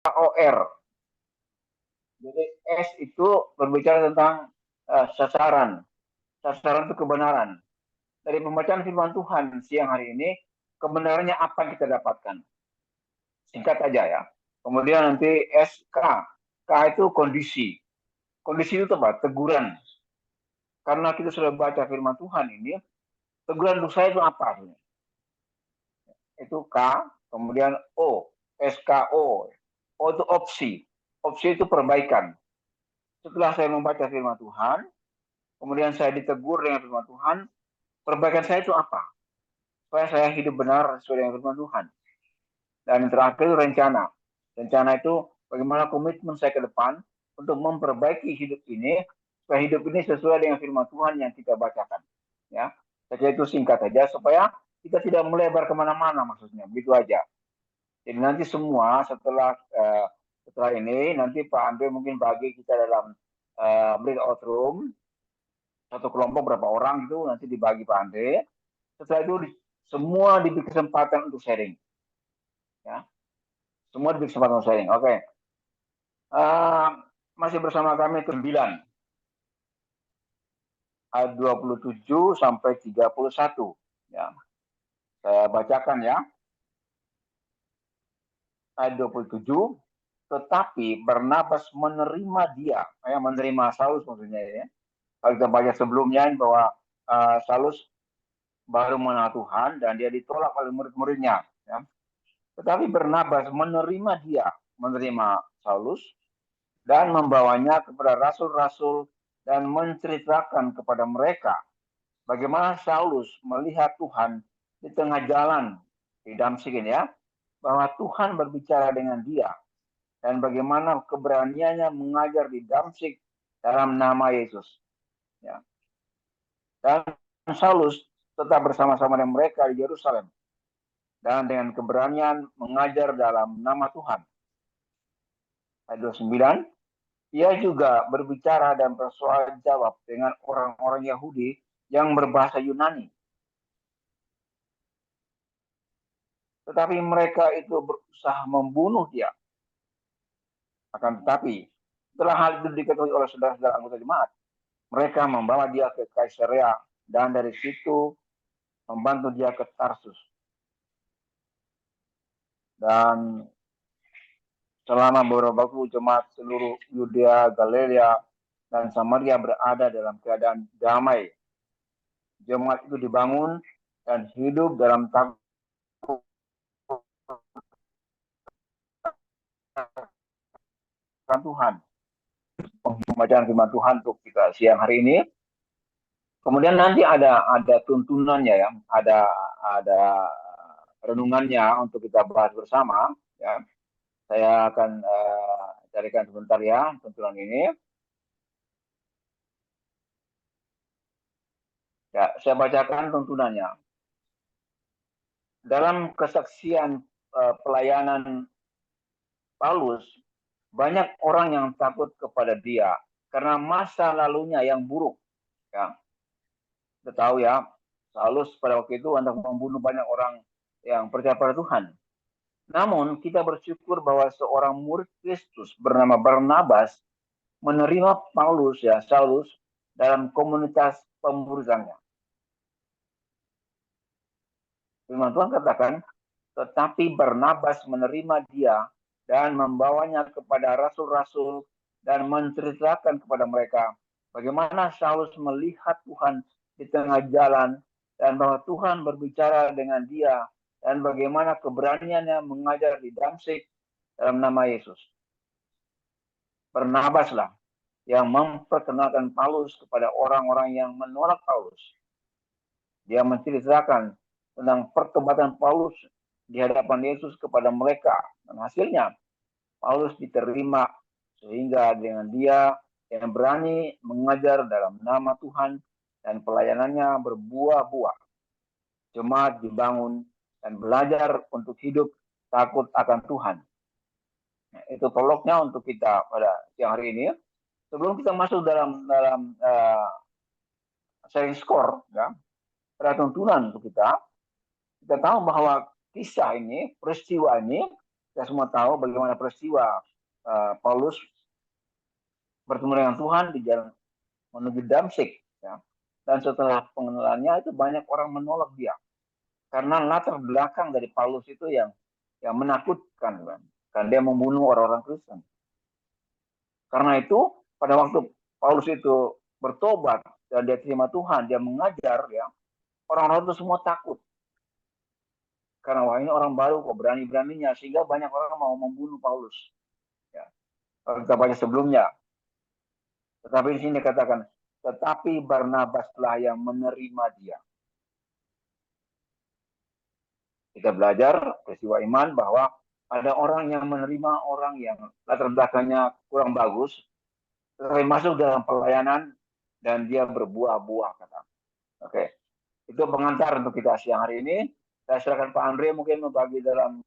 SKOR. Jadi S itu berbicara tentang sasaran. Sasaran itu kebenaran. Dari pembacaan firman Tuhan siang hari ini, kebenarannya apa yang kita dapatkan? Singkat aja ya. Kemudian nanti SK. K itu kondisi. Kondisi itu apa? Teguran. Karena kita sudah baca firman Tuhan ini, teguran dosa itu apa? Itu K, kemudian O, SKO. O itu opsi. Opsi itu perbaikan. Setelah saya membaca firman Tuhan, kemudian saya ditegur dengan firman Tuhan, perbaikan saya itu apa? Supaya saya hidup benar sesuai dengan firman Tuhan. Dan yang terakhir itu rencana. Rencana itu bagaimana komitmen saya ke depan untuk memperbaiki hidup ini, supaya hidup ini sesuai dengan firman Tuhan yang kita bacakan. Ya, saya itu singkat saja supaya kita tidak melebar kemana-mana maksudnya, begitu aja. Jadi nanti semua setelah ini nanti Pak Andre mungkin bagi kita dalam breakout room satu kelompok berapa orang itu nanti dibagi Pak Andre. Setelah itu semua diberi kesempatan untuk sharing. Ya, semua diberi kesempatan untuk sharing. Oke. Masih bersama kami 9 ayat 27 sampai 31. Ya, saya bacakan ya. Ayat 27. Tetapi Barnabas menerima dia, menerima Saulus maksudnya ya. Kalau kita baca sebelumnya bahwa Saulus baru mengenal Tuhan dan dia ditolak oleh murid-muridnya. Ya. Tetapi Barnabas menerima dia, menerima Saulus dan membawanya kepada rasul-rasul dan menceritakan kepada mereka bagaimana Saulus melihat Tuhan di tengah jalan di Damsik ini ya, bahwa Tuhan berbicara dengan dia dan bagaimana keberaniannya mengajar di Damsik dalam nama Yesus. Ya. Dan Saulus tetap bersama-sama dengan mereka di Yerusalem dan dengan keberanian mengajar dalam nama Tuhan. Ayat 29, ia juga berbicara dan bersoal jawab dengan orang-orang Yahudi yang berbahasa Yunani. Tetapi mereka itu berusaha membunuh dia. Akan tetapi, setelah hal itu diketahui oleh saudara-saudara anggota jemaat, mereka membawa dia ke Kaisarea dan dari situ membantu dia ke Tarsus. Dan selama beberapa waktu jemaat seluruh Yudea, Galilea, dan Samaria berada dalam keadaan damai. Jemaat itu dibangun dan hidup dalam takut Tuhan. Pembacaan firman Tuhan untuk kita siang hari ini. Kemudian nanti ada tuntunannya ya, ada renungannya untuk kita bahas bersama. Ya, saya akan carikan sebentar ya tuntunan ini. Ya, saya bacakan tuntunannya. Dalam kesaksian pelayanan Paulus, banyak orang yang takut kepada dia karena masa lalunya yang buruk. Ya, kita tahu ya, Paulus pada waktu itu hendak membunuh banyak orang yang percaya pada Tuhan. Namun kita bersyukur bahwa seorang murid Kristus bernama Barnabas menerima Paulus ya Saulus dalam komunitas pemuridannya. Firman Tuhan katakan, tetapi Barnabas menerima dia dan membawanya kepada rasul-rasul dan menceritakan kepada mereka bagaimana Saulus melihat Tuhan di tengah jalan dan bahwa Tuhan berbicara dengan dia dan bagaimana keberaniannya mengajar di Damsik dalam nama Yesus. Barnabaslah yang memperkenalkan Paulus kepada orang-orang yang menolak Paulus. Dia menceritakan tentang pertobatan Paulus di hadapan Yesus kepada mereka. Dan hasilnya, Paulus diterima sehingga dengan dia yang berani mengajar dalam nama Tuhan dan pelayanannya berbuah-buah. Jemaat dibangun dan belajar untuk hidup takut akan Tuhan. Nah, itu prolognya untuk kita pada siang hari ini. Sebelum kita masuk dalam sharing score, ya, ada tuntunan untuk kita tahu bahwa kisah ini, peristiwa ini Kita semua tahu bagaimana peristiwa Paulus bertemu dengan Tuhan di jalan menuju Damsyik. Ya. Dan setelah pengenalannya itu banyak orang menolak dia. Karena latar belakang dari Paulus itu yang menakutkan. Kan? Karena dia membunuh orang-orang Kristen. Karena itu pada waktu Paulus itu bertobat dan dia terima Tuhan, dia mengajar, ya, orang-orang itu semua takut. Karena wah ini orang baru kok berani-beraninya, sehingga banyak orang mau membunuh Paulus. Ya. Kalau kita baca sebelumnya, tetapi di sini dikatakan, tetapi Barnabaslah yang menerima dia. Kita belajar peristiwa iman bahwa ada orang yang menerima orang yang latar belakangnya kurang bagus, tetapi masuk dalam pelayanan dan dia berbuah-buah, kata. Oke, itu pengantar untuk kita siang hari ini. Saya silakan Pak Andre mungkin membagi dalam.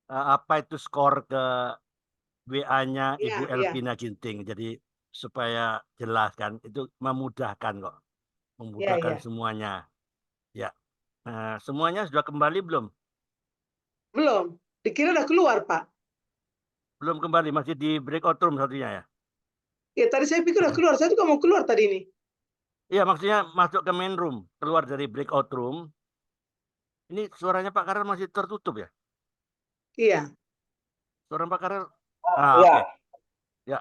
Apa itu skor ke WA-nya Ibu Iya. Elvina Ginting. Jadi supaya jelas kan, itu memudahkan kok. Memudahkan Iya. semuanya. Ya. Semuanya sudah kembali belum? Belum. Dikira udah keluar, Pak. Belum kembali, masih di breakout room satunya ya? Ya, tadi saya pikir udah keluar. Saya juga mau keluar tadi ini. Iya, maksudnya masuk ke main room, keluar dari breakout room. Ini suaranya Pak Karel masih tertutup ya? Iya. Suara Pak Karel? Iya. Oke. Ya.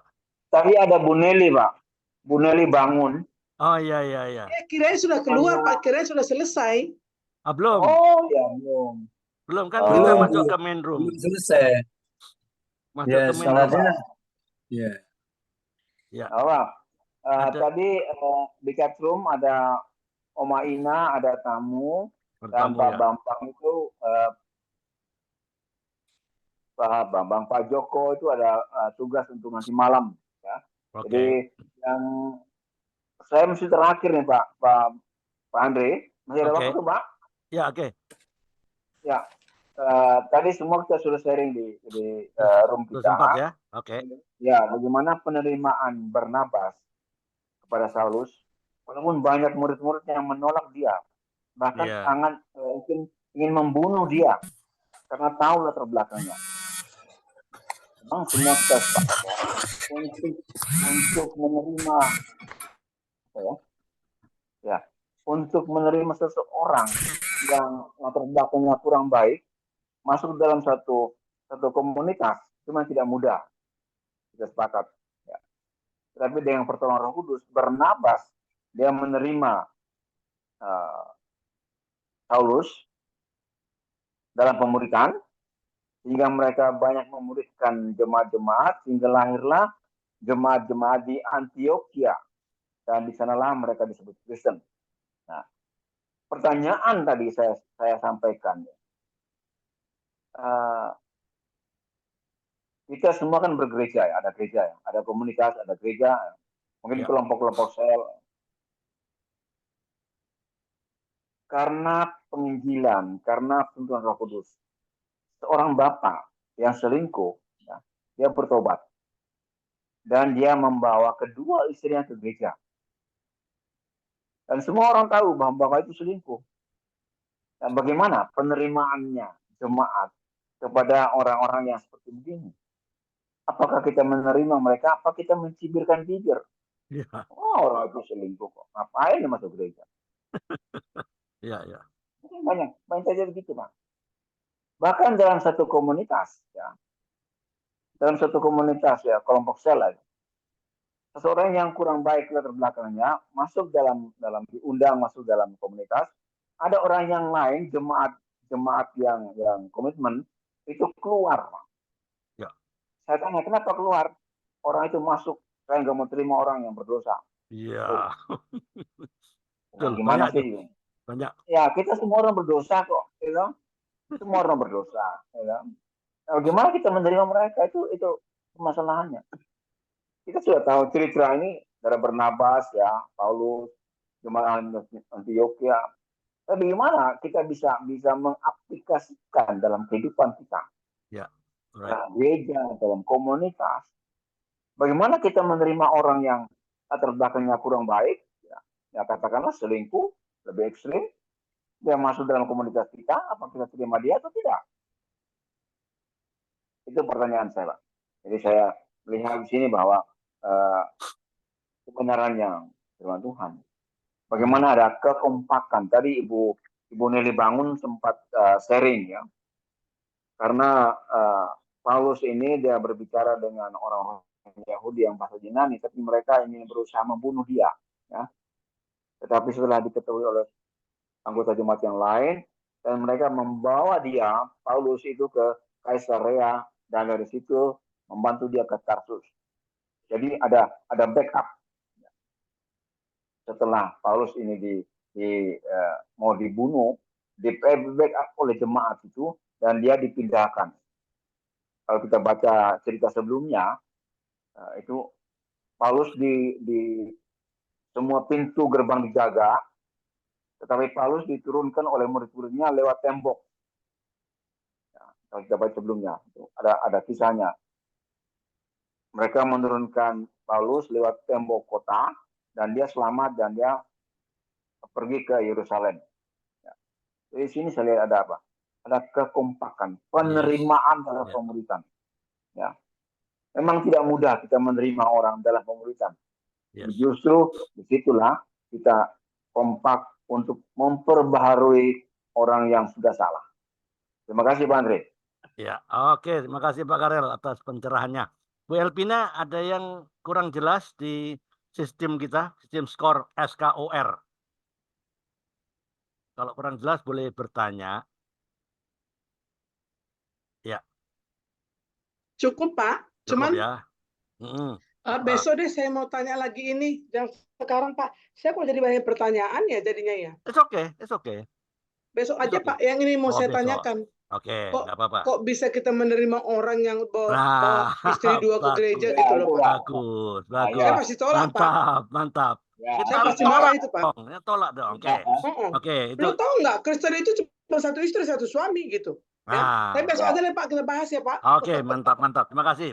Tadi ada Bu Nelly, Pak. Bu Nelly bangun. Oh iya. Kirain sudah keluar, Pak. Kirain sudah selesai. Belum. Oh ya, belum. Belum kan kita masuk ke main room. Belum selesai. Masuk ke main room. Ya. Ya. Tadi di chat room ada Oma Ina, ada tamu, dan Pak Bambang itu Pak Joko itu ada tugas untuk nanti malam. Ya. Okay. Jadi yang saya mesti terakhir nih Pak Andre, masih ada waktu Pak? Ya, oke. Ya, tadi semua kita sudah sharing di room kita. Sempat ya, oke. Ya, bagaimana penerimaan Barnabas kepada Saulus, walaupun banyak murid-murid yang menolak dia, bahkan sangat ingin membunuh dia karena tahu latar belakangnya. Memang semua kita sepakat ya, untuk menerima untuk menerima seseorang yang latar belakangnya kurang baik masuk dalam satu komunitas itu memang tidak mudah, kita sepakat ya. Tapi dengan pertolongan Roh Kudus, Barnabas dia menerima Saulus dalam pemuridan, sehingga mereka banyak memuridkan jemaat-jemaat, sehingga lahirlah jemaat-jemaat di Antioquia, dan di sanalah mereka disebut Kristen. Nah, pertanyaan tadi saya sampaikan, kita semua kan bergereja ya, ada gereja ya, ada komunitas, ada gereja, mungkin kelompok-kelompok sel. Karena penginjilan, karena tuntunan Roh Kudus, seorang bapak yang selingkuh, ya, dia bertobat dan dia membawa kedua istrinya ke gereja. Dan semua orang tahu bahwa bapak itu selingkuh. Dan bagaimana penerimaannya jemaat kepada orang-orang yang seperti begini? Apakah kita menerima mereka? Apa kita mencibirkan bibir? Oh, orang itu selingkuh kok. Ngapain dia masuk gereja? Iya. Banyak saja begitu, Pak. Bahkan dalam satu komunitas, ya, kelompok sel, seseorang yang kurang baik latar belakangnya masuk dalam diundang masuk dalam komunitas, ada orang yang lain jemaat yang komitmen itu keluar. Ya. Saya tanya kenapa keluar? Orang itu masuk, saya nggak mau terima orang yang berdosa. Iya. Gimana sih? Banyak. Ya, kita semua orang berdosa kok, ya. Semua orang berdosa, ya. Nah, gimana kita menerima mereka itu masalahnya. Kita sudah tahu cerita ini dari Barnabas ya, Paulus, jemaat Antioquia. Tapi gimana kita bisa mengaplikasikan dalam kehidupan kita? Ya, dalam gereja, dalam komunitas. Bagaimana kita menerima orang yang latar belakangnya kurang baik, ya katakanlah selingkuh, lebih ekstrim, dia masuk dalam komunitas kita, apa kita terima dia atau tidak? Itu pertanyaan saya, Pak. Jadi saya melihat di sini bahwa kebenarannya firman Tuhan. Bagaimana ada kekompakan. Tadi Ibu Nelly Bangun sempat sharing ya. Karena Paulus ini dia berbicara dengan orang-orang Yahudi yang bahasa Yunani, tapi mereka ingin berusaha membunuh dia. Ya. Tetapi setelah diketahui oleh anggota jemaat yang lain, dan mereka membawa dia, Paulus itu ke Kaisarea, dan dari situ membantu dia ke Tarsus. Jadi ada backup. Setelah Paulus ini mau dibunuh, di backup oleh jemaat itu, dan dia dipindahkan. Kalau kita baca cerita sebelumnya, itu Paulus di semua pintu gerbang dijaga, tetapi Paulus diturunkan oleh murid-muridnya lewat tembok. Ya, kalau kita baca sebelumnya, itu ada kisahnya. Mereka menurunkan Paulus lewat tembok kota, dan dia selamat, dan dia pergi ke Yerusalem. Ya. Di sini saya lihat ada apa? Ada kekompakan, penerimaan dalam pemuritan. Ya. Memang tidak mudah kita menerima orang dalam pemuritan. Justru disitulah kita kompak untuk memperbaharui orang yang sudah salah. Terima kasih Pak Andre. Ya, oke. Terima kasih Pak Karel atas pencerahannya. Bu Elpina, ada yang kurang jelas di sistem kita, sistem skor SKOR. Kalau kurang jelas boleh bertanya. Ya. Cukup Pak, Cukup cuman ya. besok deh saya mau tanya lagi ini. Yang sekarang Pak, saya kok jadi banyak pertanyaan ya jadinya ya. It's okay. Besok aja Pak, yang ini mau saya besok. tanyakan. Oke, nggak apa-apa. Kok bisa kita menerima orang yang bawa istri dua ke gereja gitu loh Pak? Bagus. Saya pasti tolak Pak. Mantap. Saya pasti marah itu Pak. Tolak dong. Oke. Lu tahu nggak Kristen itu cuma satu istri satu suami gitu. Ya. Tapi besok aja deh Pak kita bahas ya Pak. Oke, mantap. Terima kasih.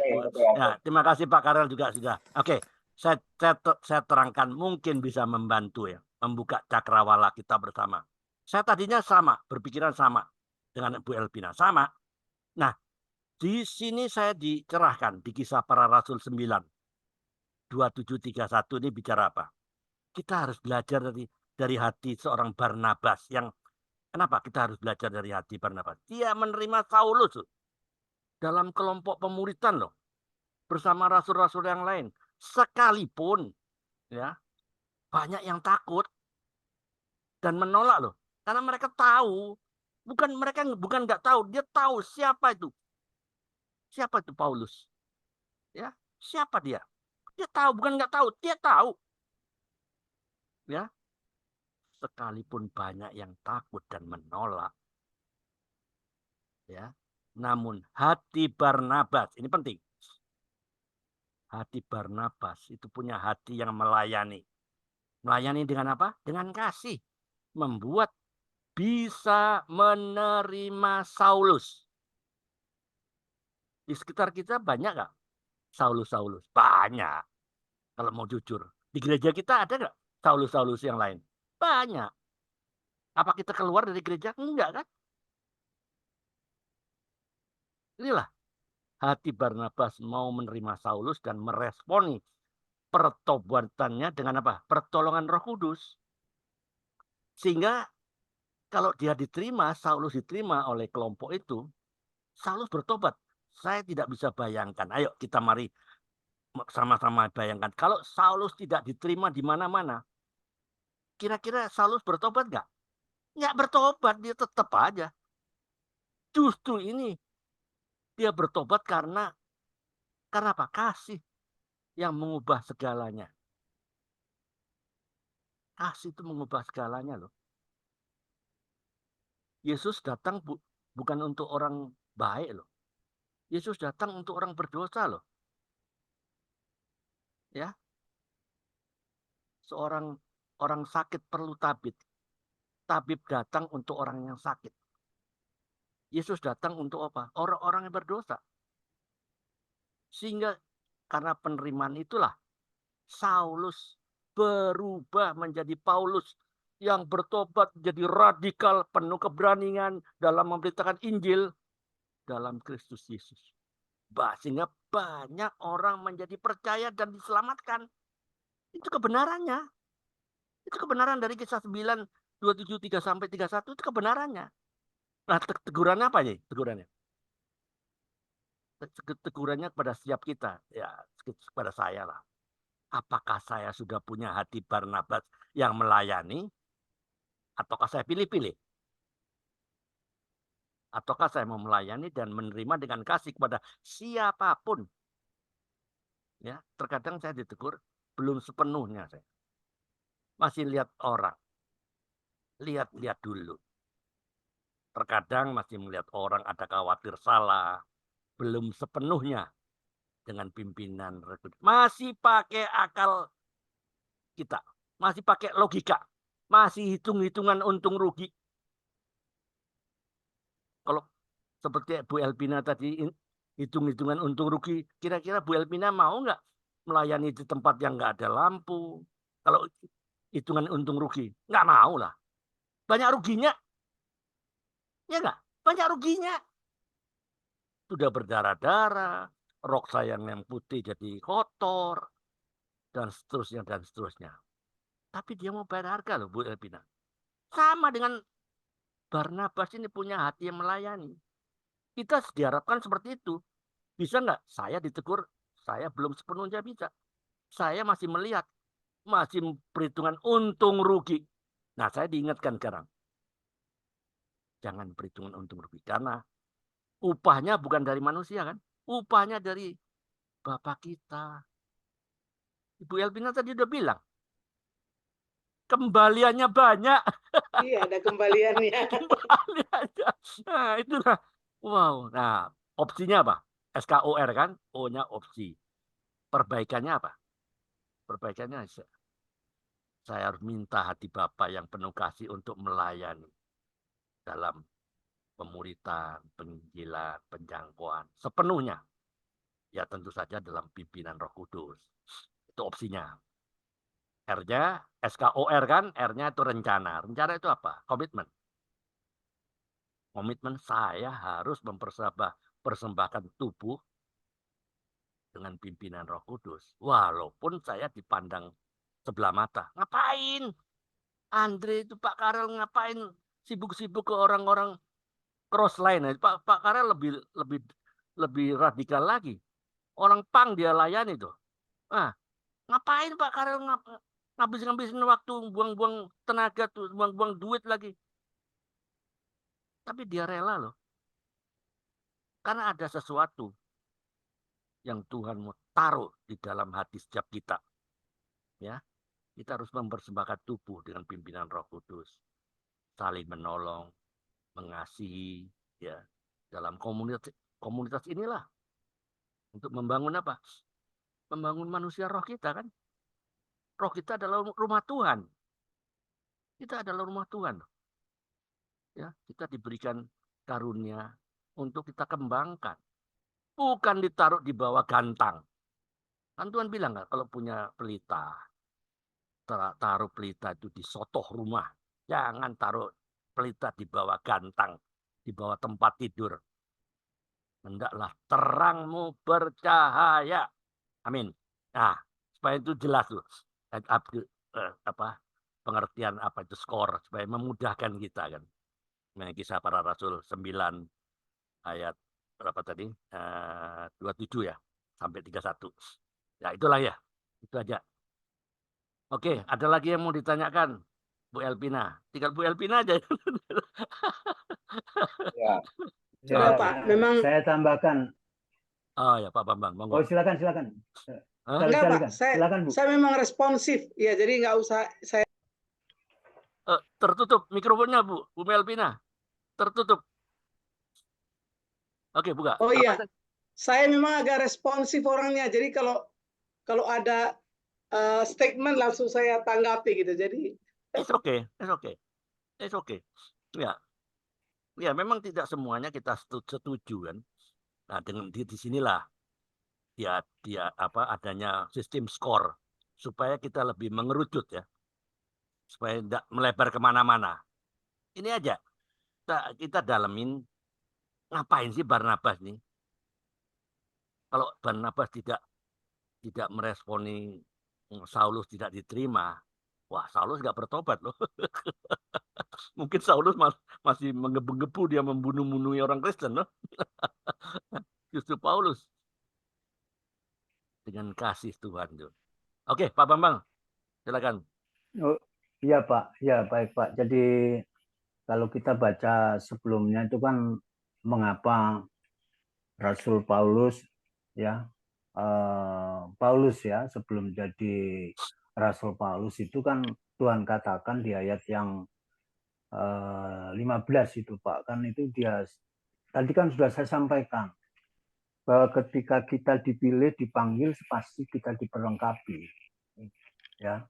Ya, terima kasih Pak Karel juga sudah. Oke, saya terangkan mungkin bisa membantu ya, membuka cakrawala kita bersama. Saya tadinya sama, berpikiran sama dengan Bu Elpina, sama. Nah, di sini saya dicerahkan di Kisah Para Rasul 9. 2731 ini bicara apa? Kita harus belajar dari hati seorang Barnabas yang kenapa kita harus belajar dari hati Barnabas? Dia menerima Saulus dalam kelompok pemuritan loh, bersama rasul-rasul yang lain. Sekalipun ya banyak yang takut dan menolak loh, karena mereka tahu, bukan nggak tahu, dia tahu siapa itu Paulus, ya siapa dia tahu, bukan nggak tahu, dia tahu, ya sekalipun banyak yang takut dan menolak, ya namun hati Barnabas ini penting. Hati Barnabas itu punya hati yang melayani. Melayani dengan apa? Dengan kasih. Membuat bisa menerima Saulus. Di sekitar kita banyak nggak Saulus? Banyak. Kalau mau jujur. Di gereja kita ada nggak Saulus yang lain? Banyak. Apa kita keluar dari gereja? Enggak kan? Inilah hati Barnabas mau menerima Saulus dan meresponi pertobatannya dengan apa? Pertolongan Roh Kudus. Sehingga kalau dia diterima, Saulus diterima oleh kelompok itu, Saulus bertobat. Saya tidak bisa bayangkan. Ayo kita mari sama-sama bayangkan. Kalau Saulus tidak diterima di mana-mana, kira-kira Saulus bertobat nggak? Nggak bertobat, dia tetap aja. Justru ini dia bertobat karena apa? Kasih yang mengubah segalanya. Kasih itu mengubah segalanya loh. Yesus datang bukan untuk orang baik loh. Yesus datang untuk orang berdosa loh. Ya. Seorang orang sakit perlu tabib. Tabib datang untuk orang yang sakit. Yesus datang untuk apa? Orang-orang yang berdosa. Sehingga karena penerimaan itulah Saulus berubah menjadi Paulus. yang bertobat jadi radikal, penuh keberanian dalam memberitakan Injil dalam Kristus Yesus. Sehingga banyak orang menjadi percaya dan diselamatkan. Itu kebenarannya. Itu kebenaran dari Kisah 9, 27, 3 sampai 31 itu kebenarannya. Nah, tegurannya apa ya? Tegurannya kepada setiap kita, ya kepada saya lah. Apakah saya sudah punya hati Barnabas yang melayani, ataukah saya pilih-pilih? Ataukah saya mau melayani dan menerima dengan kasih kepada siapapun? Ya, terkadang saya ditegur belum sepenuhnya saya. Masih lihat orang. Lihat-lihat dulu. Terkadang masih melihat orang ada khawatir salah. Belum sepenuhnya dengan pimpinan rekrut. Masih pakai akal kita. Masih pakai logika. Masih hitung-hitungan untung rugi. Kalau seperti Bu Elpina tadi hitung-hitungan untung rugi, kira-kira Bu Elpina mau nggak melayani di tempat yang nggak ada lampu? Kalau hitungan untung rugi, nggak mau lah. Banyak ruginya, ya nggak? Banyak ruginya. Sudah berdarah-darah, rok saya yang putih jadi kotor, dan seterusnya dan seterusnya. Tapi dia mau bayar harga loh Bu Elpina. Sama dengan Barnabas ini punya hati yang melayani. Kita diharapkan seperti itu. Bisa nggak? Saya ditegur, saya belum sepenuhnya bisa. Saya masih melihat, masih perhitungan untung rugi. Nah, saya diingatkan sekarang. Jangan perhitungan untung rugi. Karena upahnya bukan dari manusia kan. Upahnya dari Bapak kita. Ibu Elvina tadi udah bilang. Kembaliannya banyak. Iya, ada kembaliannya. Kembaliannya. Nah, itulah. Wow. Nah, opsinya apa? SKOR kan? O-nya opsi. Perbaikannya apa? Perbaikannya saya harus minta hati Bapak yang penuh kasih untuk melayani dalam pemuritan, penginjilan, penjangkauan sepenuhnya. Ya tentu saja dalam pimpinan Roh Kudus. Itu opsinya. R-nya SKOR kan, R-nya itu rencana. Rencana itu apa? Komitmen. Komitmen saya harus mempersembahkan tubuh dengan pimpinan Roh Kudus. Walaupun saya dipandang sebelah mata. Ngapain? Andre itu Pak Karel ngapain sibuk-sibuk ke orang-orang cross line? Pak Karel lebih radikal lagi. Orang pang dia layani tuh. Nah, ngapain Pak Karel ngabisin waktu, buang-buang tenaga tuh, buang-buang duit lagi. Tapi dia rela loh. Karena ada sesuatu yang Tuhan mau taruh di dalam hati setiap kita. Ya, kita harus mempersembahkan tubuh dengan pimpinan Roh Kudus. Saling menolong, mengasihi, ya. Dalam komunitas inilah untuk membangun apa? Membangun manusia roh kita kan. Roh kita adalah rumah Tuhan. Kita adalah rumah Tuhan. Ya, kita diberikan karunia untuk kita kembangkan. Bukan ditaruh di bawah gantang. Kan Tuhan bilang nggak kalau punya pelita, taruh pelita itu di sotoh rumah. Jangan taruh pelita di bawah gantang, di bawah tempat tidur. Hendaklah terangmu bercahaya. Amin. Nah, supaya itu jelas tuh. Pengertian apa itu skor supaya memudahkan kita kan. Kisah para Rasul 9 ayat berapa tadi? 27 ya sampai 31. Ya itulah ya. Itu aja. Oke, ada lagi yang mau ditanyakan? Bu Elpina. Tinggal Bu Elpina aja. Ya, Sudah Pak, memang saya tambahkan. Oh ya Pak Bambang, monggo. Oh silakan. enggak Pak, Silakan Bu. saya memang responsif. Ya, jadi nggak usah saya tertutup mikrofonnya Bu Elpina. Tertutup. Oke, buka. Oh iya, saya memang agak responsif orangnya. Jadi kalau ada statement langsung saya tanggapi gitu. Jadi It's okay. Ya, ya memang tidak semuanya kita setuju kan. Nah, dengan di sinilah dia adanya sistem skor supaya kita lebih mengerucut ya. supaya tidak melebar kemana-mana. Ini aja kita dalemin, ngapain sih Barnabas nih? Kalau Barnabas tidak meresponi Saulus tidak diterima, wah Saulus nggak bertobat loh. Mungkin Saulus masih menggebu-gebu dia membunuh-bunuhi orang Kristen loh. Justru Paulus dengan kasih Tuhan tuh. Oke, Pak Bambang, silakan. Oh, iya Pak, ya baik Pak. Jadi kalau kita baca sebelumnya itu kan mengapa Rasul Paulus ya Paulus ya sebelum jadi Rasul Paulus itu kan Tuhan katakan di ayat yang 15 itu Pak, kan itu dia tadi kan sudah saya sampaikan bahwa ketika kita dipilih dipanggil pasti kita diperlengkapi ya.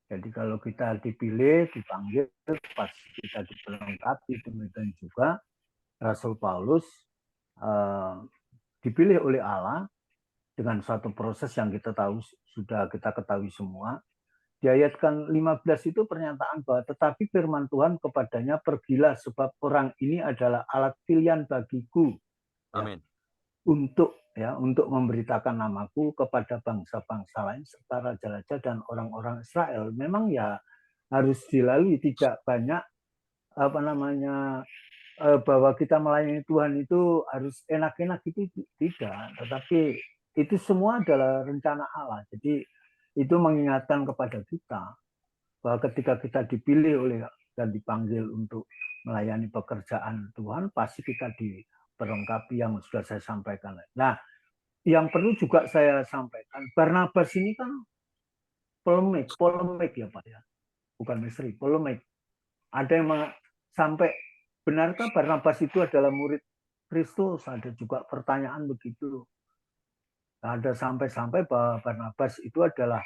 Jadi kalau kita dipilih dipanggil pasti kita diperlengkapi. Demikian juga Rasul Paulus dipilih oleh Allah dengan suatu proses yang kita tahu sudah kita ketahui semua. Di ayat 15 itu pernyataan bahwa tetapi firman Tuhan kepadanya, pergilah sebab orang ini adalah alat pilihan bagiku. Amin. Ya, untuk memberitakan namaku kepada bangsa-bangsa lain serta raja-raja dan orang-orang Israel. Memang ya harus dilalui, tidak banyak bahwa kita melayani Tuhan itu harus enak-enak, itu tidak, tetapi itu semua adalah rencana Allah. Jadi itu mengingatkan kepada kita bahwa ketika kita dipilih oleh dan dipanggil untuk melayani pekerjaan Tuhan, pasti kita diperlengkapi yang sudah saya sampaikan. Nah, yang perlu juga saya sampaikan, Barnabas ini kan polemik ya Pak ya, bukan misteri, polemik. Ada yang sampai benarkah Barnabas itu adalah murid Kristus? Ada juga pertanyaan begitu. Ada sampai-sampai bahwa Barnabas itu adalah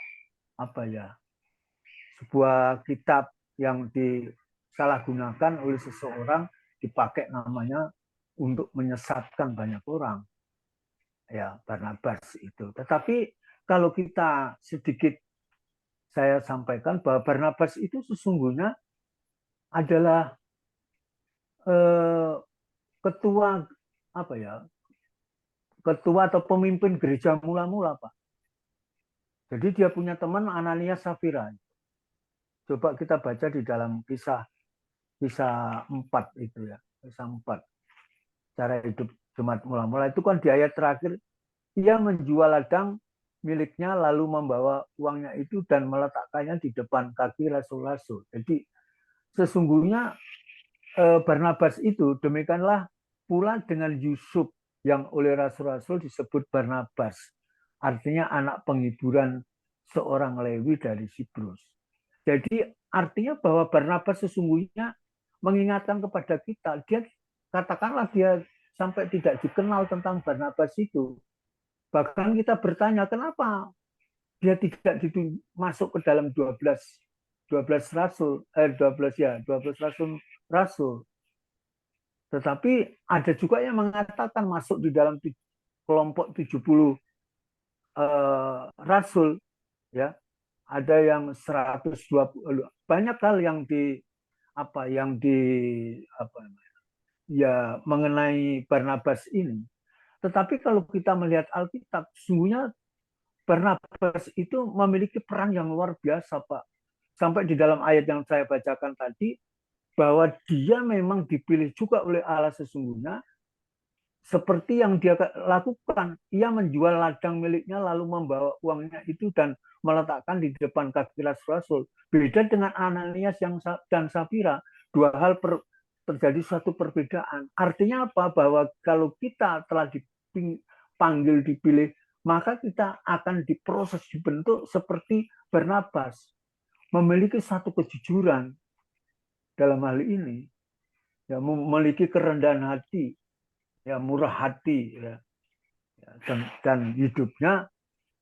sebuah kitab yang disalahgunakan oleh seseorang, dipakai namanya untuk menyesatkan banyak orang. Ya, Barnabas itu. Tetapi kalau kita sedikit saya sampaikan bahwa Barnabas itu sesungguhnya adalah ketua ketua atau pemimpin gereja mula-mula Pak. Jadi dia punya teman Ananias Safira. Coba kita baca di dalam kisah 4 itu ya, kisah 4. Cara hidup jemaat mula-mula itu kan di ayat terakhir, ia menjual ladang miliknya lalu membawa uangnya itu dan meletakkannya di depan kaki rasul-rasul. Jadi sesungguhnya Barnabas itu demikianlah pula dengan Yusuf yang oleh rasul-rasul disebut Barnabas. Artinya anak penghiburan seorang Lewi dari Siprus. Jadi artinya bahwa Barnabas sesungguhnya mengingatkan kepada kita, dia katakanlah dia sampai tidak dikenal tentang Barnabas itu. Bahkan kita bertanya kenapa dia tidak masuk ke dalam 12 rasul 12 rasul. Tetapi ada juga yang mengatakan masuk di dalam kelompok 70 rasul ya. Ada yang 120, banyak hal yang mengenai Barnabas ini. Tetapi kalau kita melihat Alkitab, sesungguhnya Barnabas itu memiliki peran yang luar biasa, Pak. Sampai di dalam ayat yang saya bacakan tadi, bahwa dia memang dipilih juga oleh Allah sesungguhnya, seperti yang dia lakukan. Ia menjual ladang miliknya lalu membawa uangnya itu dan meletakkan di depan kaki rasul-rasul. Beda dengan Ananias dan Safira, dua hal terjadi suatu perbedaan. Artinya apa? Bahwa kalau kita telah dipanggil, dipilih, maka kita akan diproses, dibentuk seperti Barnabas, memiliki satu kejujuran dalam hal ini, ya, memiliki kerendahan hati, ya, murah hati, ya, dan hidupnya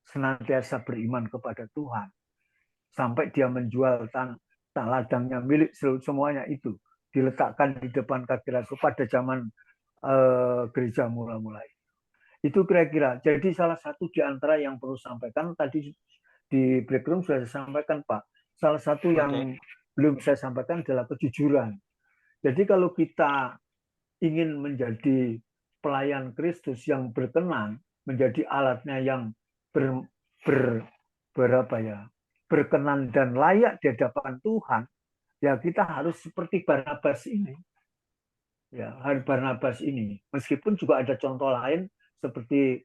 senantiasa beriman kepada Tuhan sampai dia menjual ladangnya milik semuanya itu diletakkan di depan kaki rasul pada zaman gereja mula-mula itu kira-kira. Jadi salah satu di antara yang perlu sampaikan tadi di break room sudah saya sampaikan, Pak. Salah satu yang belum saya sampaikan adalah kejujuran. Jadi kalau kita ingin menjadi pelayan Kristus yang berkenan, menjadi alatnya yang berkenan dan layak di hadapan Tuhan, ya kita harus seperti Barnabas ini. Ya, Barnabas ini. Meskipun juga ada contoh lain seperti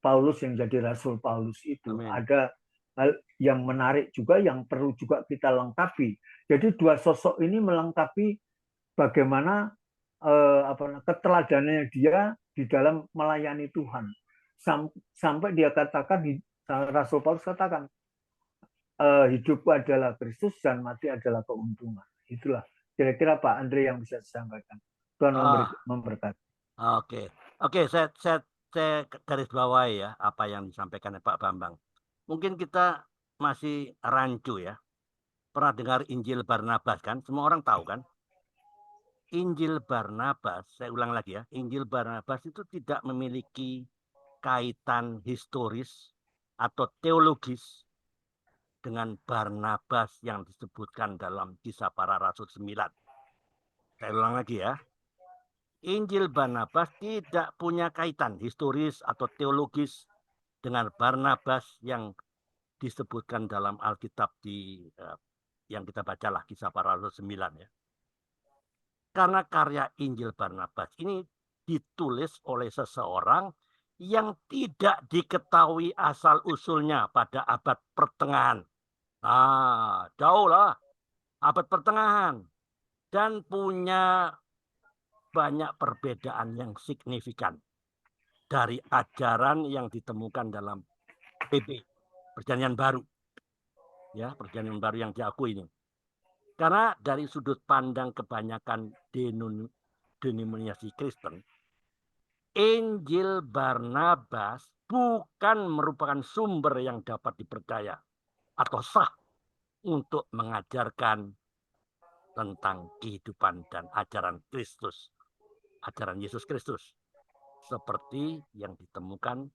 Paulus yang jadi Rasul Paulus itu. Amin. Ada hal yang menarik juga yang perlu juga kita lengkapi. Jadi dua sosok ini melengkapi bagaimana keteladanannya dia di dalam melayani Tuhan. Sampai dia katakan, Rasul Paulus katakan, hidupku adalah Kristus dan mati adalah keuntungan. Itulah kira-kira Pak Andre yang bisa disampaikan. Tuhan memberkati. Oke, saya garis bawahi ya apa yang disampaikan Pak Bambang. Mungkin kita masih rancu ya. Pernah dengar Injil Barnabas kan? Semua orang tahu kan? Injil Barnabas, saya ulang lagi ya. Injil Barnabas itu tidak memiliki kaitan historis atau teologis dengan Barnabas yang disebutkan dalam Kisah Para Rasul 9. Saya ulang lagi ya. Injil Barnabas tidak punya kaitan historis atau teologis dengan Barnabas yang disebutkan dalam Alkitab yang kita bacalah Kisah Para Rasul 9 ya. Karena karya Injil Barnabas ini ditulis oleh seseorang yang tidak diketahui asal-usulnya pada abad pertengahan. Jauh lah abad pertengahan. Dan punya banyak perbedaan yang signifikan dari ajaran yang ditemukan dalam PB, Perjanjian Baru. Ya, Perjanjian Baru yang diakui ini. Karena dari sudut pandang kebanyakan denominasi Kristen, Injil Barnabas bukan merupakan sumber yang dapat dipercaya atau sah untuk mengajarkan tentang kehidupan dan ajaran Kristus, ajaran Yesus Kristus, seperti yang ditemukan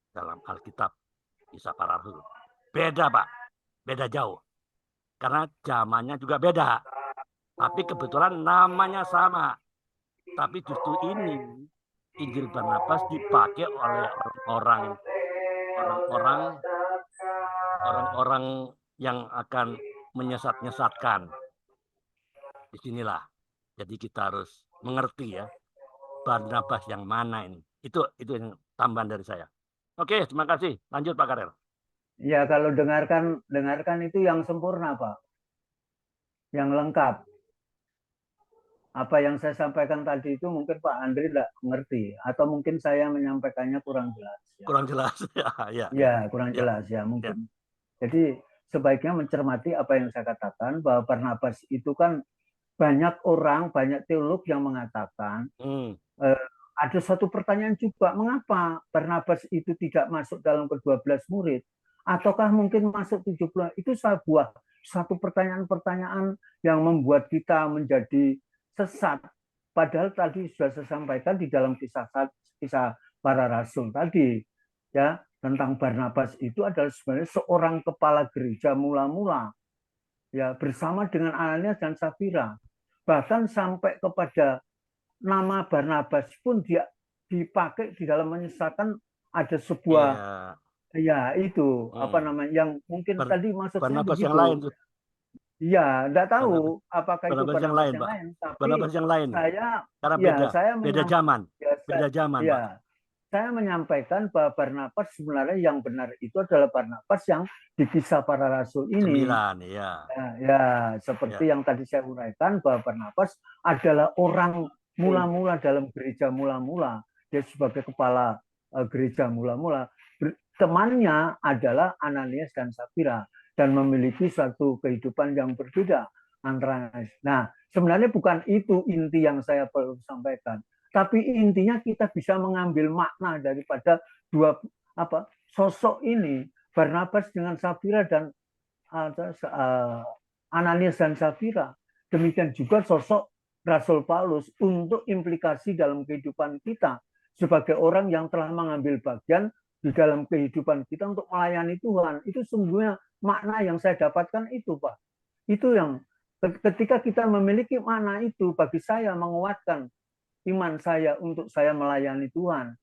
dalam Alkitab Kisah Para Rasul. Beda Pak, beda jauh. Karena zamannya juga beda. Tapi kebetulan namanya sama. Tapi justru ini Injil Barnabas dipakai oleh orang-orang yang akan menyesat-nyesatkan. Disinilah. Jadi kita harus mengerti ya. Barnabas yang mana ini. Itu yang tambahan dari saya. Oke, terima kasih. Lanjut Pak Karel. Ya, kalau dengarkan itu yang sempurna, Pak. Yang lengkap. Apa yang saya sampaikan tadi itu mungkin Pak Andri tidak mengerti. Atau mungkin saya menyampaikannya kurang jelas. Ya. Kurang jelas. Kurang jelas ya mungkin. Ya. Jadi sebaiknya mencermati apa yang saya katakan, bahwa Barnabas itu kan banyak teolog yang mengatakan, ada satu pertanyaan juga, mengapa Barnabas itu tidak masuk dalam ke-12 murid? Ataukah mungkin masuk 70? Itu satu pertanyaan-pertanyaan yang membuat kita menjadi sesat. Padahal tadi sudah saya sampaikan di dalam kisah para rasul tadi, ya, tentang Barnabas itu adalah sebenarnya seorang kepala gereja mula-mula, ya, bersama dengan Ananias dan Safira. Bahkan sampai kepada nama Barnabas pun dia dipakai di dalam menyesatkan. Ada sebuah apa namanya yang mungkin tadi maksudnya Barnabas begitu. Yang lain. Iya, enggak tahu apakah itu Barnabas yang lain, Pak. Tapi Barnabas yang lain. Karena beda zaman. Pak. Saya menyampaikan bahwa Barnabas sebenarnya yang benar itu adalah Barnabas yang di Kisah Para Rasul ini. 9, ya. Ya, seperti yang tadi saya uraikan bahwa Barnabas adalah orang mula-mula dalam gereja mula-mula. Dia sebagai kepala gereja mula-mula. Temannya adalah Ananias dan Safira dan memiliki suatu kehidupan yang berbeda antara. Nah, sebenarnya bukan itu inti yang saya perlu sampaikan. Tapi intinya kita bisa mengambil makna daripada dua sosok ini, Barnabas dengan Safira dan Ananias dan Safira. Demikian juga sosok Rasul Paulus untuk implikasi dalam kehidupan kita sebagai orang yang telah mengambil bagian di dalam kehidupan kita untuk melayani Tuhan. Itu sungguhnya makna yang saya dapatkan itu, Pak. Itu yang ketika kita memiliki makna itu, bagi saya menguatkan iman saya untuk saya melayani Tuhan.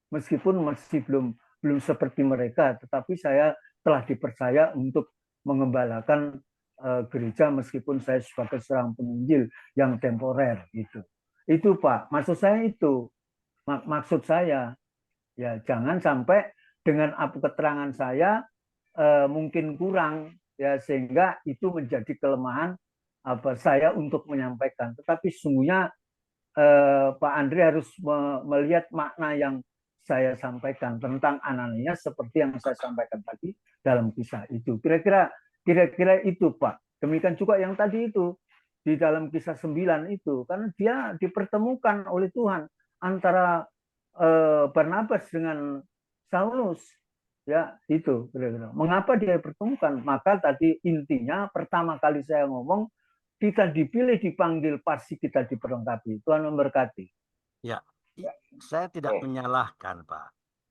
Meskipun masih belum seperti mereka, tetapi saya telah dipercaya untuk mengembalakan gereja meskipun saya sebagai seorang penginjil yang temporer gitu. Itu Pak, maksud saya itu. Maksud saya ya jangan sampai dengan keterangan saya mungkin kurang ya sehingga itu menjadi kelemahan saya untuk menyampaikan. Tetapi sesungguhnya Pak Andri harus melihat makna yang saya sampaikan tentang Ananias seperti yang saya sampaikan tadi dalam kisah itu. Kira-kira itu Pak. Demikian juga yang tadi itu di dalam kisah 9 itu, karena dia dipertemukan oleh Tuhan antara Barnabas dengan Saulus. Ya, itu kira-kira. Mengapa dia dipertemukan? Maka tadi intinya pertama kali saya ngomong, kita dipilih, dipanggil, pasti kita diperlengkapi. Tuhan memberkati. Ya, saya tidak menyalahkan, Pak.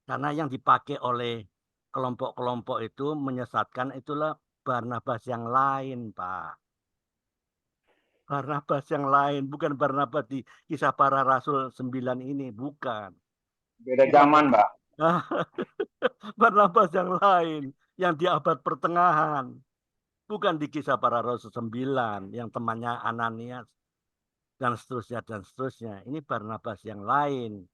Karena yang dipakai oleh kelompok-kelompok itu menyesatkan itulah Barnabas yang lain, Pak. Barnabas yang lain, bukan Barnabas di Kisah Para Rasul 9 ini, bukan. Beda zaman, Mbak. Barnabas yang lain, yang di abad pertengahan. Bukan di Kisah Para Rasul 9, yang temannya Ananias, dan seterusnya, dan seterusnya. Ini Barnabas yang lain.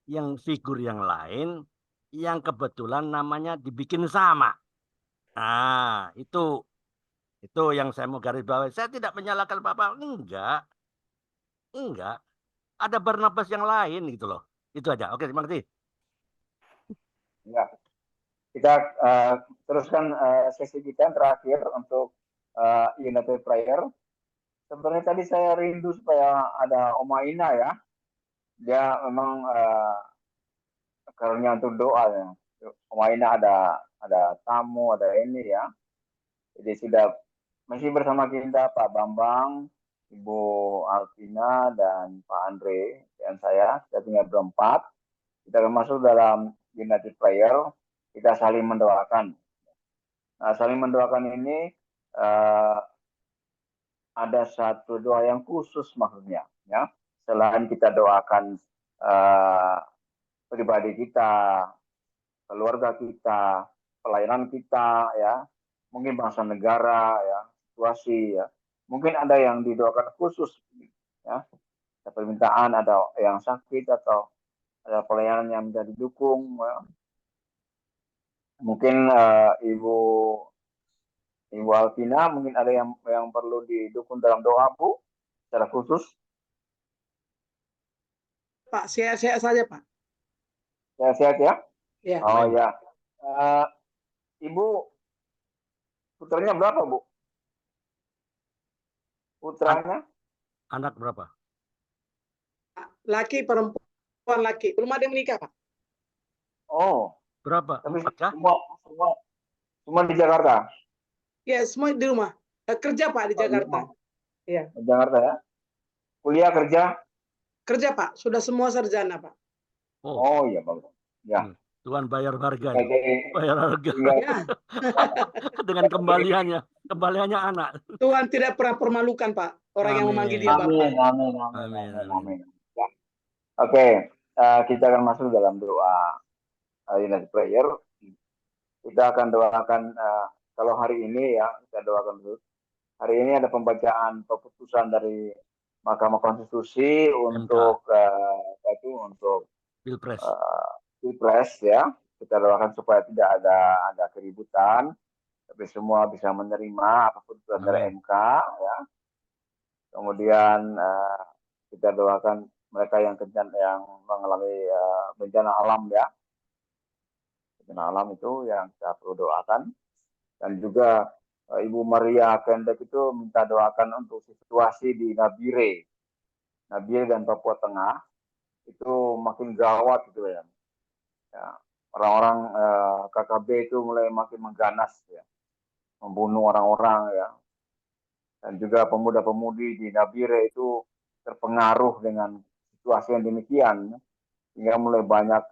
Yang figur yang lain, yang kebetulan namanya dibikin sama. Nah, itu yang saya mau garis bawahi. Saya tidak menyalahkan Bapak, enggak. Ada Barnabas yang lain gitu loh. Itu aja. Oke, terima kasih. Ya, kita teruskan sesi kita yang terakhir untuk United Prayer. Sebenarnya tadi saya rindu supaya ada Oma Ina ya. Dia memang karunia untuk doa ya. Oma Ina ada tamu, ada ini ya. Jadi sudah masih bersama kita Pak Bambang, Ibu Alvina, dan Pak Andre, dan saya tinggal berempat. Kita akan masuk dalam United Prayer, kita saling mendoakan. Nah, saling mendoakan ini ada satu doa yang khusus maksudnya, ya. Selain kita doakan pribadi kita, keluarga kita, pelayanan kita, ya, mungkin bangsa negara, ya, situasi, ya, mungkin ada yang didoakan khusus, ya, ada permintaan, ada yang sakit atau ada pelayanan yang bisa didukung, ya. Mungkin Ibu Alvina mungkin ada yang perlu didukung dalam doa Bu, secara khusus. Pak, sehat-sehat saja Pak. Sehat-sehat ya? Ya. Oh ya. Ibu, putranya berapa Bu? Putranya? Anak berapa? Laki, perempuan, laki. Belum ada yang menikah Pak. Oh. Berapa? Tapi 4 kah? Semua di Jakarta? Ya, semua di rumah. Kerja Pak di Jakarta. Iya. Di Jakarta ya? Kuliah, kerja? Kerja Pak, sudah semua sarjana Pak. Oh iya bagus. Ya. Tuhan bayar harga. Bayar harga. Ya. Dengan kembaliannya anak. Tuhan tidak pernah permalukan Pak orang yang memanggil dia Bapak. Amin. Ya. Oke, kita akan masuk dalam doa United Prayer. Kita akan doakan kalau hari ini ya, kita doakan dulu. Hari ini ada pembacaan keputusan dari Mahkamah Konstitusi untuk untuk Pilpres ya. Kita doakan supaya tidak ada keributan, tapi semua bisa menerima apapun putusan dari MK ya. Kemudian kita doakan mereka yang mengalami bencana alam ya. Bencana alam itu yang kita perlu doakan. Dan juga Ibu Maria Kendek itu minta doakan untuk situasi di Nabire dan Papua Tengah itu makin gawat gitu ya. Orang-orang KKB itu mulai makin mengganas ya, membunuh orang-orang ya. Dan juga pemuda-pemudi di Nabire itu terpengaruh dengan situasi yang demikian, hingga mulai banyak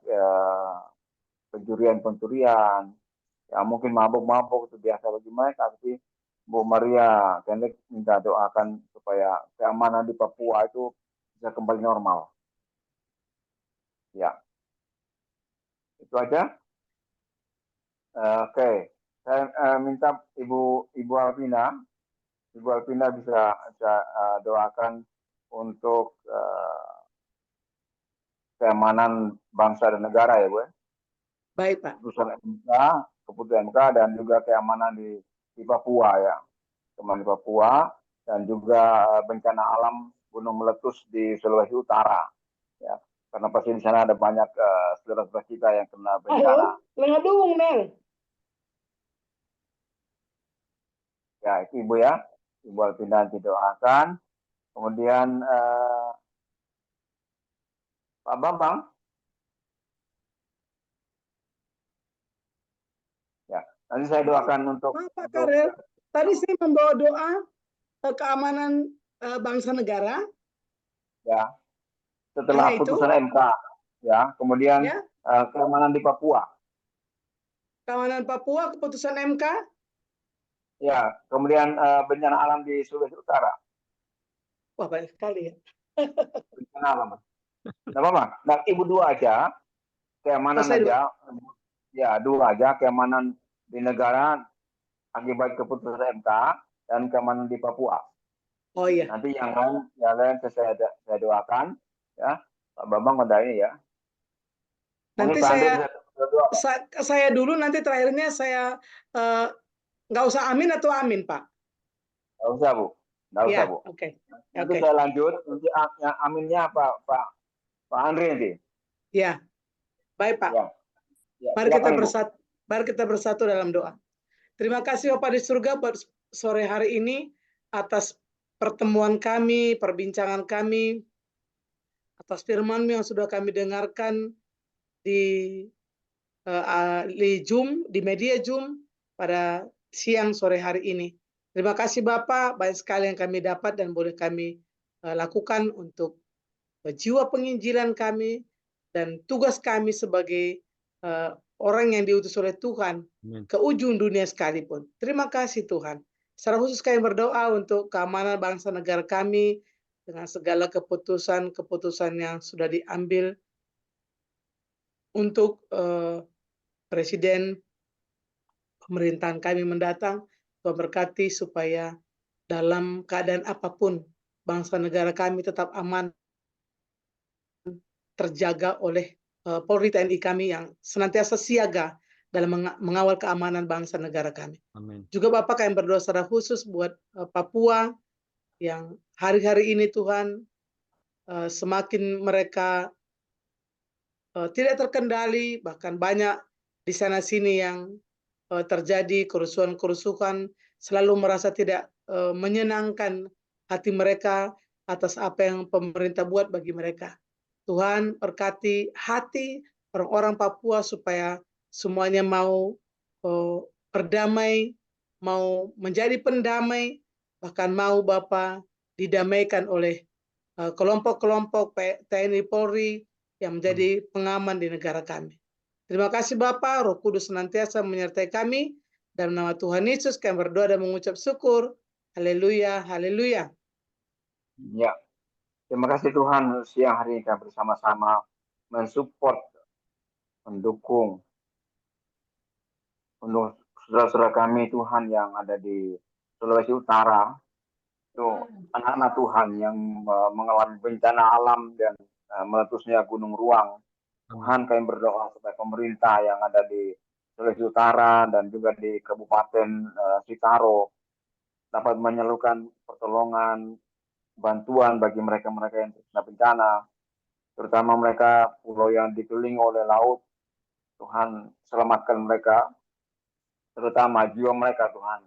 pencurian, ya mungkin mabuk-mabuk itu biasa bagi mereka, tapi Bu Maria Kendek minta doakan supaya keamanan di Papua itu bisa kembali normal. Ya, itu aja. Oke, saya minta Ibu Alvina bisa doakan untuk keamanan bangsa dan negara ya Bu. Baik, Pak. Keputusan MK dan juga keamanan di Papua ya. Keamanan di Papua dan juga bencana alam gunung meletus di Sulawesi Utara ya. Karena pasti di sana ada banyak saudara-saudara kita yang kena bencana. Lengadung, Nel. Ya, itu Ibu ya. Ibu Alvina didoakan. Kemudian Pak Bambang. Ya, nanti saya doakan untuk Pak Karel, tadi saya membawa doa keamanan bangsa negara. Ya, setelah Hanya itu? putusan MK ya, kemudian Ya. keamanan di Papua. Keamanan Papua, keputusan MK. Ya, kemudian bencana alam di Sulawesi Utara. Wah, banyak sekali ya. Bencana alam. Nah, apa? Nah, Ibu dua aja, keamanan aja. Ya, dua aja, keamanan di negara akibat keputusan MK dan keamanan di Papua. Oh iya. Nanti yang lain saya doakan ya. Pak Bambang udah ini ya. Nanti saya dulu, nanti terakhirnya saya nggak usah amin atau amin, Pak? Nggak usah, Bu. Nggak usah, Bu. Oke. Nanti saya lanjut, nanti yang aminnya Pak Andri nanti. Ya, baik Pak. Ya, mari kita bersatu dalam doa. Terima kasih Bapak di surga buat sore hari ini atas pertemuan kami, perbincangan kami, atas firman-Mu yang sudah kami dengarkan di Zoom, di media Zoom pada siang sore hari ini. Terima kasih Bapak, banyak sekali yang kami dapat dan boleh kami lakukan untuk jiwa penginjilan kami dan tugas kami sebagai orang yang diutus oleh Tuhan ke ujung dunia sekalipun. Terima kasih Tuhan. Secara khusus kami berdoa untuk keamanan bangsa negara kami dengan segala keputusan-keputusan yang sudah diambil untuk Presiden pemerintahan kami mendatang. Tuhan berkati supaya dalam keadaan apapun bangsa negara kami tetap aman, terjaga oleh Polri TNI kami yang senantiasa siaga dalam mengawal keamanan bangsa negara kami. Amin. Juga Bapak kami berdoa secara khusus buat Papua yang hari-hari ini Tuhan semakin mereka tidak terkendali, bahkan banyak di sana sini yang terjadi kerusuhan-kerusuhan, selalu merasa tidak menyenangkan hati mereka atas apa yang pemerintah buat bagi mereka. Tuhan berkati hati orang-orang Papua supaya semuanya mau berdamai, mau menjadi pendamai, bahkan mau Bapa didamaikan oleh kelompok-kelompok TNI Polri yang menjadi pengaman di negara kami. Terima kasih Bapa, Roh Kudus senantiasa menyertai kami. Dalam nama Tuhan Yesus kami berdoa dan mengucap syukur. Haleluya, haleluya. Ya, terima kasih Tuhan, siang hari ini kita bersama-sama mensupport, mendukung untuk saudara-saudara kami Tuhan yang ada di Sulawesi Utara, itu anak-anak Tuhan yang mengalami bencana alam dan meletusnya gunung ruang. Tuhan kami berdoa supaya pemerintah yang ada di Sulawesi Utara dan juga di Kabupaten Sitaro dapat menyalurkan pertolongan, bantuan bagi mereka-mereka yang terkena bencana, terutama mereka pulau yang dikelilingi oleh laut. Tuhan selamatkan mereka, terutama jiwa mereka Tuhan.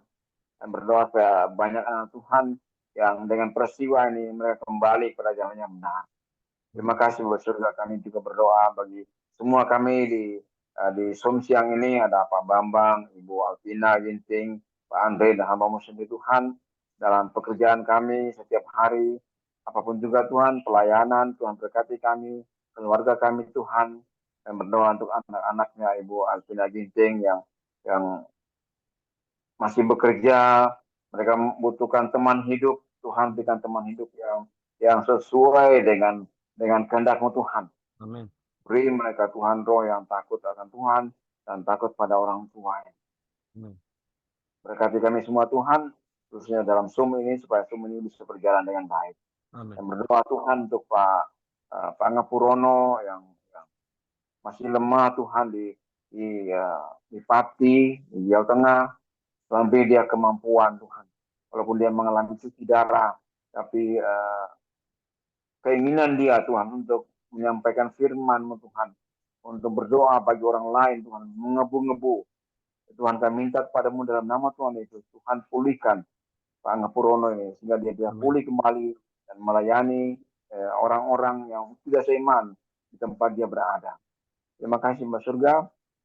Dan berdoa supaya banyak anak Tuhan yang dengan peristiwa ini mereka kembali pada jalan yang benar. Terima kasih buat surga, kami juga berdoa bagi semua kami di Zoom siang ini, ada Pak Bambang, Ibu Alvina Ginting, Pak Andre dan hamba sendiri Tuhan dalam pekerjaan kami setiap hari, apapun juga Tuhan, pelayanan, Tuhan berkati kami, keluarga kami Tuhan, dan berdoa untuk anak-anaknya Ibu Alvina Ginting yang masih bekerja. Mereka membutuhkan teman hidup. Tuhan berikan teman hidup yang sesuai dengan kehendak-Mu Tuhan. Amin. Beri mereka Tuhan roh yang takut akan Tuhan dan takut pada orang tua. Amin. Berkati kami semua Tuhan, khususnya dalam Zoom ini, supaya Zoom ini bisa berjalan dengan baik. Amin. Dan berdoa Tuhan untuk Pak Ngapurono yang masih lemah Tuhan di Pati, di Jawa Tengah. Tuhan beri dia kemampuan Tuhan. Walaupun dia mengalami cuci darah, tapi keinginan dia Tuhan untuk menyampaikan firman-Mu Tuhan, untuk berdoa bagi orang lain Tuhan, mengebu-ngebu. Tuhan kami minta kepadamu dalam nama Tuhan Yesus, Tuhan pulihkan Pak Ngapurono ini, sehingga dia bisa pulih kembali dan melayani orang-orang yang tidak seiman di tempat dia berada. Terima kasih Mbak Surga.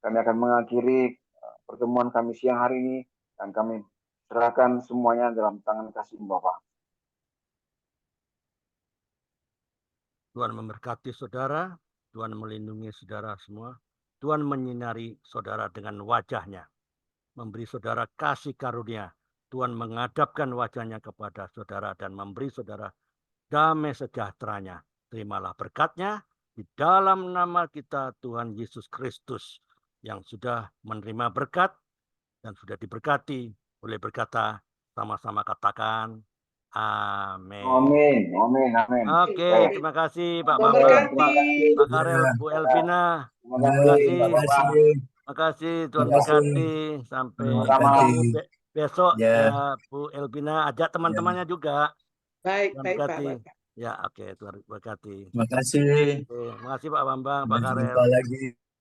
Kami akan mengakhiri pertemuan kami siang hari ini, dan kami serahkan semuanya dalam tangan kasih Bapa. Tuhan memberkati saudara, Tuhan melindungi saudara semua, Tuhan menyinari saudara dengan wajah-Nya, memberi saudara kasih karunia, Tuhan menghadapkan wajah-Nya kepada saudara dan memberi saudara damai sejahtera-Nya. Terimalah berkat-Nya di dalam nama kita Tuhan Yesus Kristus yang sudah menerima berkat dan sudah diberkati, boleh berkata sama-sama katakan amin. Amin, amin, amin. Oke, terima kasih Pak Tuhan Bambang, berkati. Pak Karel, Bu Elvina. Terima Terima kasih, kasih. Bapak. Terima kasih, Tuhan berkati. Sampai ketemu besok ya, Bu Elvina. Ajak teman-temannya juga. Baik, Tuhan baik, Pak. berkati. Baik, Pak. Ya, oke, Tuhan berkati. Terima kasih. Oke, terima kasih Pak Bambang, Pak Sampai Karel. jumpa lagi.